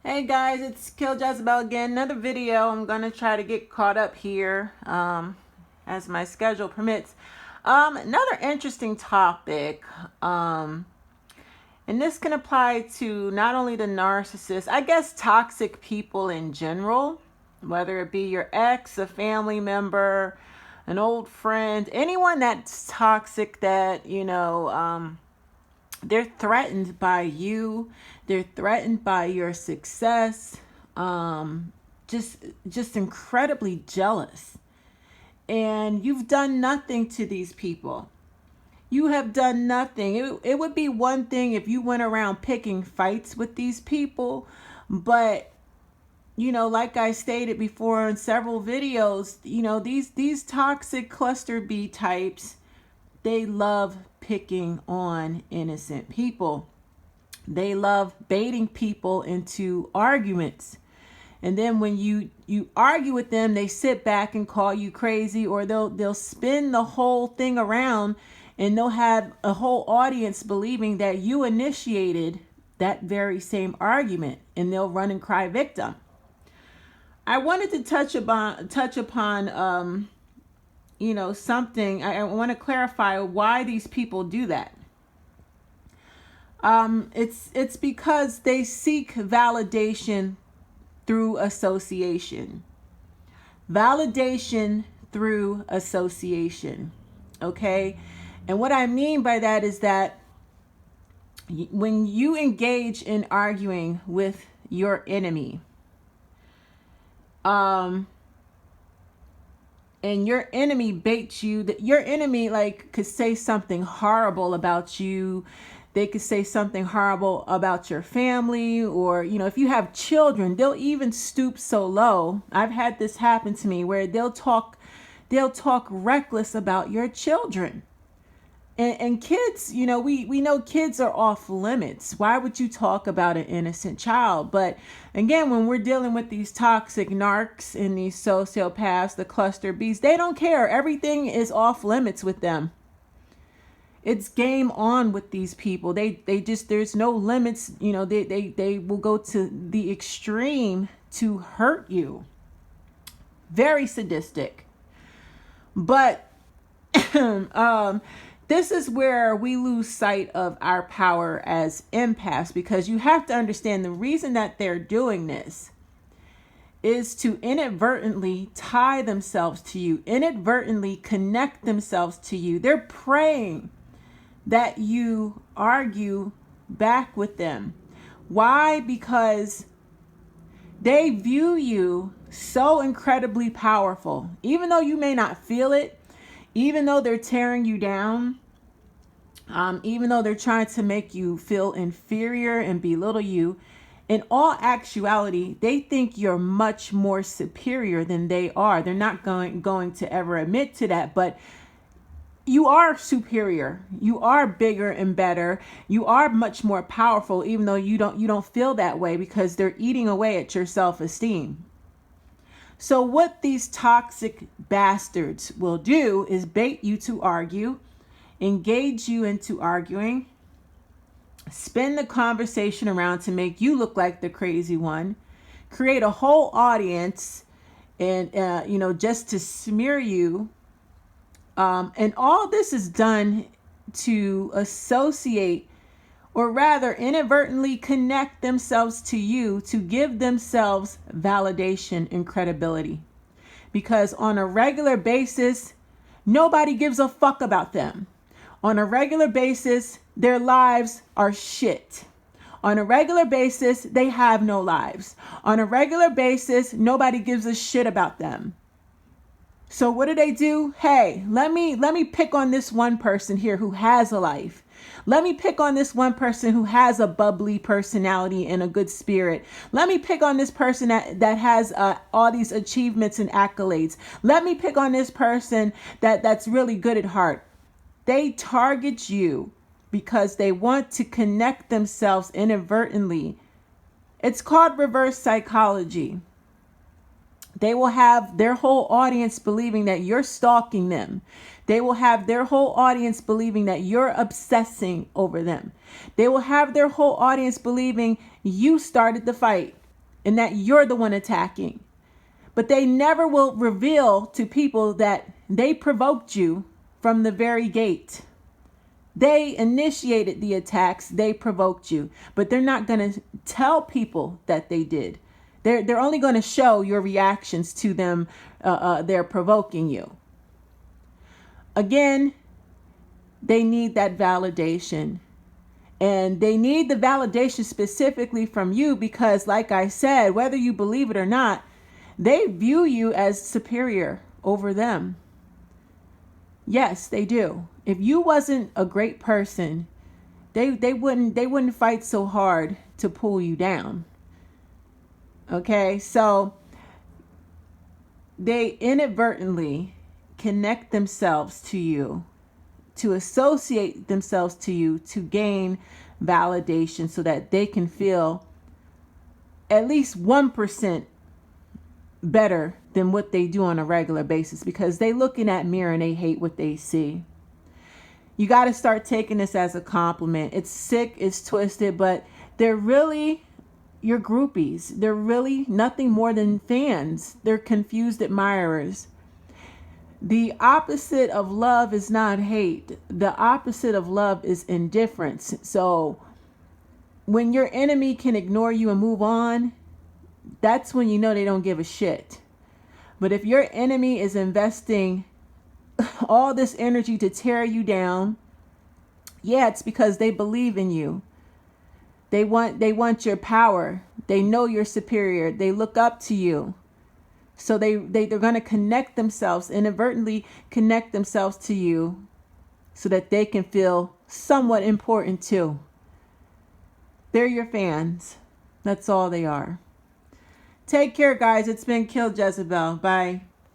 Hey guys, it's Kill Jezebel again. Another video. I'm gonna try to get caught up here as my schedule permits. Another interesting topic, and this can apply to not only the narcissist, I guess toxic people in general, whether it be your ex, a family member, an old friend, anyone that's toxic that they're threatened by you. They're threatened by your success. Just incredibly jealous. And you've done nothing to these people. You have done nothing. It would be one thing if you went around picking fights with these people, but like I stated before in several videos, these toxic cluster B types, they love picking on innocent people. They love baiting people into arguments. And then when you argue with them, they sit back and call you crazy, or they'll spin the whole thing around and they'll have a whole audience believing that you initiated that very same argument, and they'll run and cry victim. I wanted to touch upon something. I want to clarify why these people do that. It's because they seek validation through association. Validation through association. Okay? And what I mean by that is that when you engage in arguing with your enemy, and your enemy baits you, that your enemy could say something horrible about you. They could say something horrible about your family, or if you have children, they'll even stoop so low. I've had this happen to me where they'll talk reckless about your children. And kids, we know kids are off limits. Why would you talk about an innocent child? But again, when we're dealing with these toxic narcs and these sociopaths, the cluster Bs, they don't care. Everything is off limits with them. It's game on with these people. They just, there's no limits. They will go to the extreme to hurt you. Very sadistic. But this is where we lose sight of our power as empaths, because you have to understand the reason that they're doing this is to inadvertently tie themselves to you, inadvertently connect themselves to you. They're praying that you argue back with them. Why? Because they view you so incredibly powerful, even though you may not feel it. Even though they're tearing you down, even though they're trying to make you feel inferior and belittle you, in all actuality, they think you're much more superior than they are. They're not going to ever admit to that, but you are superior. You are bigger and better. You are much more powerful, even though you don't feel that way, because they're eating away at your self-esteem. So what these toxic bastards will do is bait you to argue, engage you into arguing, spin the conversation around to make you look like the crazy one, create a whole audience, and just to smear you. And all this is done to associate, or rather inadvertently connect themselves to you, to give themselves validation and credibility. Because on a regular basis, nobody gives a fuck about them. On a regular basis, their lives are shit. On a regular basis, they have no lives. On a regular basis, nobody gives a shit about them. So what do? Hey, let me pick on this one person here who has a life. Let me pick on this one person who has a bubbly personality and a good spirit. Let me pick on this person that has all these achievements and accolades. Let me pick on this person that's really good at heart. They target you because they want to connect themselves inadvertently. It's called reverse psychology. They will have their whole audience believing that you're stalking them. They will have their whole audience believing that you're obsessing over them. They will have their whole audience believing you started the fight. and that you're the one attacking. But they never will reveal to people that they provoked you from the very gate. They initiated the attacks. They provoked you. But they're not going to tell people that they did. They're only going to show your reactions to them. They're provoking you. Again, they need that validation. And they need the validation specifically from you because, like I said, whether you believe it or not, they view you as superior over them. Yes, they do. If you wasn't a great person, they wouldn't fight so hard to pull you down. Okay, so they inadvertently connect themselves to you, to associate themselves to you, to gain validation so that they can feel at least 1% better than what they do on a regular basis, because they look in that mirror and they hate what they see. You got to start taking this as a compliment. It's sick, it's twisted, but they're really your groupies. They're really nothing more than fans. They're confused admirers. The opposite of love is not hate. The opposite of love is indifference. So when your enemy can ignore you and move on, that's when you know they don't give a shit. But if your enemy is investing all this energy to tear you down, yeah, it's because they believe in you. They want your power. They know you're superior. They look up to you. So they're going to connect themselves, inadvertently connect themselves to you so that they can feel somewhat important too. They're your fans. That's all they are. Take care, guys. It's been Kill Jezebel. Bye.